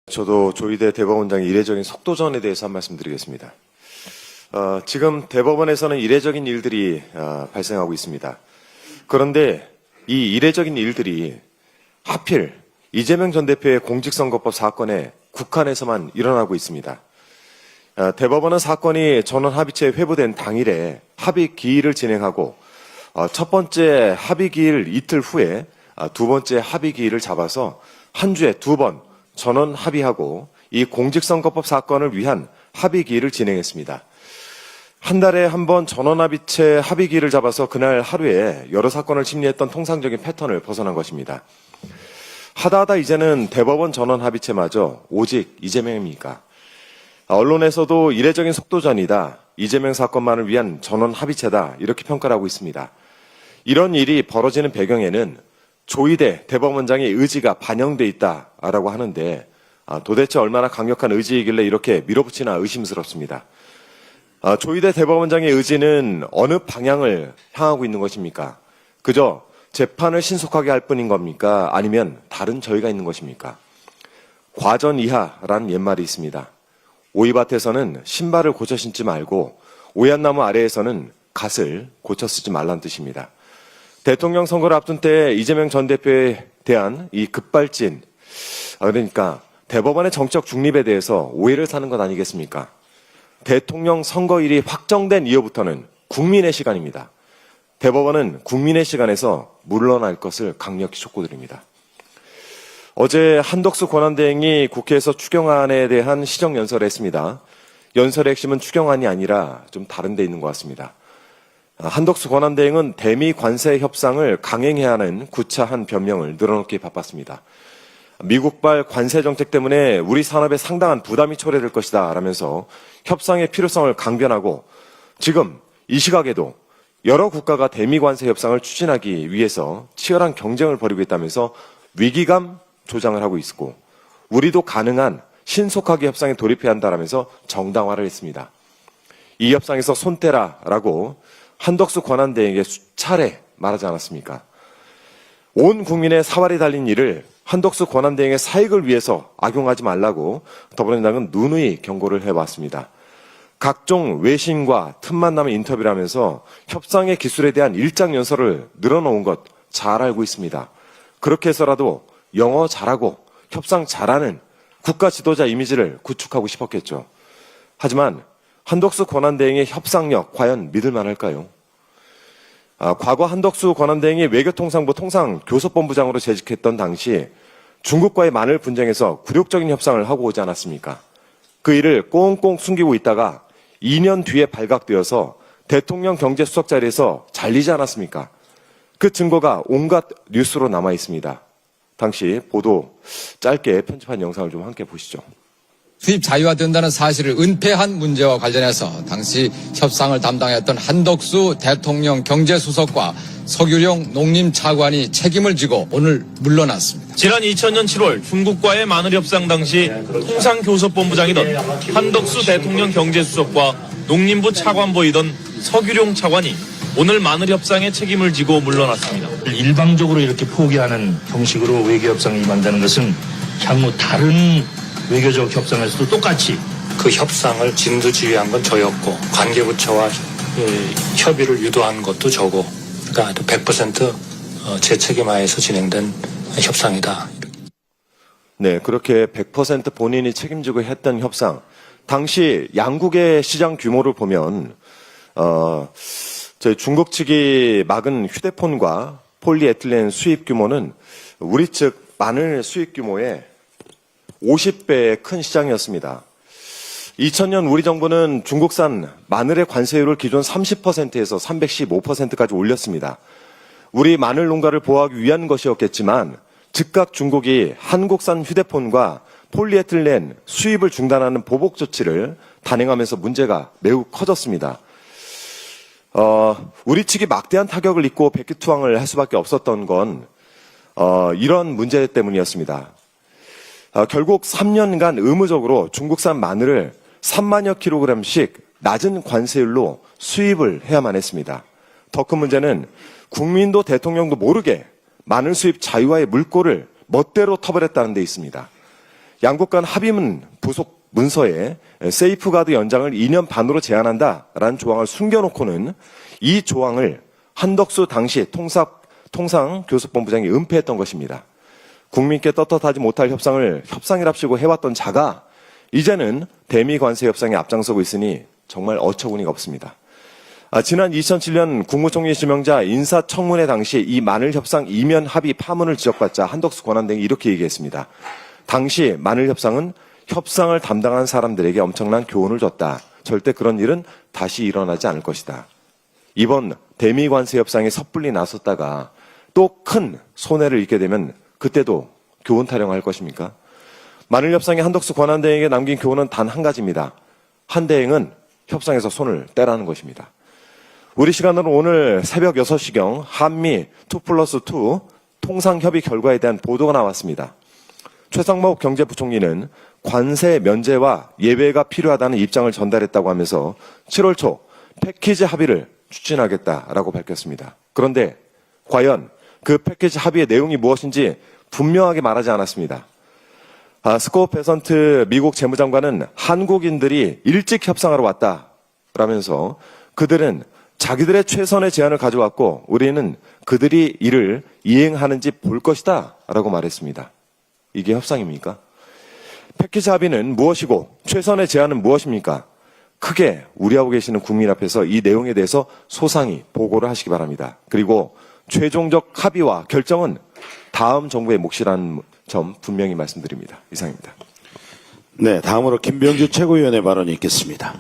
저도 조희대 대법원장의 이례적인 속도전에 대해서 한 말씀 드리겠습니다. 지금 대법원에서는 이례적인 일들이 발생하고 있습니다. 그런데 이 이례적인 일들이 하필 이재명 전 대표의 공직선거법 사건에 국한에서만 일어나고 있습니다. 대법원은 사건이 전원합의체에 회부된 당일에 합의 기일을 진행하고 첫 번째 합의 기일 이틀 후에 두 번째 합의 기일을 잡아서 한 주에 두 번 전원 합의하고 이 공직선거법 사건을 위한 합의 기일을 진행했습니다. 한 달에 한 번 전원합의체 합의 기일을 잡아서 그날 하루에 여러 사건을 심리했던 통상적인 패턴을 벗어난 것입니다. 하다 이제는 대법원 전원합의체마저 오직 이재명입니까? 언론에서도 이례적인 속도전이다, 이재명 사건만을 위한 전원합의체다 이렇게 평가를 하고 있습니다. 이런 일이 벌어지는 배경에는 조희대 대법원장의 의지가 반영돼 있다라고 하는데 도대체 얼마나 강력한 의지이길래 이렇게 밀어붙이나 의심스럽습니다. 조희대 대법원장의 의지는 어느 방향을 향하고 있는 것입니까? 그저 재판을 신속하게 할 뿐인 겁니까? 아니면 다른 저희가 있는 것입니까? 과전이하라는 옛말이 있습니다. 오이밭에서는 신발을 고쳐 신지 말고 오얏나무 아래에서는 갓을 고쳐 쓰지 말라는 뜻입니다. 대통령 선거를 앞둔 때 이재명 전 대표에 대한 이 급발진, 그러니까 대법원의 정적 중립에 대해서 오해를 사는 것 아니겠습니까? 대통령 선거일이 확정된 이후부터는 국민의 시간입니다. 대법원은 국민의 시간에서 물러날 것을 강력히 촉구드립니다. 어제 한덕수 권한대행이 국회에서 추경안에 대한 시정연설을 했습니다. 연설의 핵심은 추경안이 아니라 좀 다른 데 있는 것 같습니다. 한덕수 권한대행은 대미 관세 협상을 강행해야 하는 구차한 변명을 늘어놓기에 바빴습니다. 미국발 관세 정책 때문에 우리 산업에 상당한 부담이 초래될 것이다 라면서 협상의 필요성을 강변하고 지금 이 시각에도 여러 국가가 대미 관세 협상을 추진하기 위해서 치열한 경쟁을 벌이고 있다면서 위기감 조장을 하고 있고 우리도 가능한 신속하게 협상에 돌입해야 한다라면서 정당화를 했습니다. 이 협상에서 손떼라라고 한덕수 권한대행에게 수차례 말하지 않았습니까? 온 국민의 사활이 달린 일을 한덕수 권한대행의 사익을 위해서 악용하지 말라고 더불어민주당은 누누이 경고를 해왔습니다. 각종 외신과 틈만 나면 인터뷰를 하면서 협상의 기술에 대한 일장 연설을 늘어놓은 것 잘 알고 있습니다. 그렇게 해서라도 영어 잘하고 협상 잘하는 국가 지도자 이미지를 구축하고 싶었겠죠. 하지만 한덕수 권한대행의 협상력 과연 믿을만할까요? 과거 한덕수 권한대행이 외교통상부 통상교섭본부장으로 재직했던 당시 중국과의 만일 분쟁에서 굴욕적인 협상을 하고 오지 않았습니까? 그 일을 꽁꽁 숨기고 있다가 2년 뒤에 발각되어서 대통령 경제수석 자리에서 잘리지 않았습니까? 그 증거가 온갖 뉴스로 남아 있습니다. 당시 보도 짧게 편집한 영상을 좀 함께 보시죠. 수입 자유화된다는 사실을 은폐한 문제와 관련해서 당시 협상을 담당했던 한덕수 대통령 경제수석과 서규룡 농림차관이 책임을 지고 오늘 물러났습니다. 지난 2000년 7월 중국과의 마늘 협상 당시 통상교섭본부장이던 한덕수 대통령 경제수석과 농림부 차관보이던 서규룡 차관이 오늘 마늘 협상에 책임을 지고 물러났습니다. 일방적으로 이렇게 포기하는 형식으로 외교협상에 임한다는 것은 향후 다른 외교적 협상에서도 똑같이 그 협상을 진두지휘한 건 저였고 관계부처와 협의를 유도한 것도 저고 그러니까 100% 제 책임하에서 진행된 협상이다. 네, 그렇게 100% 본인이 책임지고 했던 협상. 당시 양국의 시장 규모를 보면 저희 중국 측이 막은 휴대폰과 폴리에틸렌 수입 규모는 우리 측 마늘 수입 규모의 50배의 큰 시장이었습니다. 2000년 우리 정부는 중국산 마늘의 관세율을 기존 30%에서 315%까지 올렸습니다. 우리 마늘 농가를 보호하기 위한 것이었겠지만 즉각 중국이 한국산 휴대폰과 폴리에틸렌 수입을 중단하는 보복 조치를 단행하면서 문제가 매우 커졌습니다. 우리 측이 막대한 타격을 입고 백기투항을 할 수밖에 없었던 건 이런 문제 때문이었습니다. 결국 3년간 의무적으로 중국산 마늘을 3만여 킬로그램씩 낮은 관세율로 수입을 해야만 했습니다. 더 큰 문제는 국민도 대통령도 모르게 마늘 수입 자유화의 물꼬를 멋대로 터버렸다는 데 있습니다. 양국 간 합의문 부속 문서에 세이프가드 연장을 2년 반으로 제한한다라는 조항을 숨겨놓고는 이 조항을 한덕수 당시 통상교섭본부장이 은폐했던 것입니다. 국민께 떳떳하지 못할 협상을 협상이랍시고 해왔던 자가 이제는 대미 관세 협상에 앞장서고 있으니 정말 어처구니가 없습니다. 지난 2007년 국무총리 지명자 인사청문회 당시 이 마늘 협상 이면 합의 파문을 지적받자 한덕수 권한대행이 이렇게 얘기했습니다. 당시 마늘 협상은 협상을 담당한 사람들에게 엄청난 교훈을 줬다. 절대 그런 일은 다시 일어나지 않을 것이다. 이번 대미 관세 협상에 섣불리 나섰다가 또 큰 손해를 입게 되면 그때도 교훈 타령할 것입니까? 마늘 협상에 한덕수 권한대행에게 남긴 교훈은 단 한 가지입니다. 한 대행은 협상에서 손을 떼라는 것입니다. 우리 시간으로 오늘 새벽 6시경 한미 2+2 통상협의 결과에 대한 보도가 나왔습니다. 최상목 경제부총리는 관세 면제와 예외가 필요하다는 입장을 전달했다고 하면서 7월 초 패키지 합의를 추진하겠다라고 밝혔습니다. 그런데 과연 그 패키지 합의의 내용이 무엇인지 분명하게 말하지 않았습니다. 스콧 베선트 미국 재무장관은 한국인들이 일찍 협상하러 왔다라면서 그들은 자기들의 최선의 제안을 가져왔고 우리는 그들이 이를 이행하는지 볼 것이다 라고 말했습니다. 이게 협상입니까? 패키지 합의는 무엇이고 최선의 제안은 무엇입니까? 크게 우려하고 계시는 국민 앞에서 이 내용에 대해서 소상히 보고를 하시기 바랍니다. 그리고 최종적 합의와 결정은 다음 정부의 몫이라는 점 분명히 말씀드립니다. 이상입니다. 네, 다음으로 김병주 최고위원의 발언이 있겠습니다.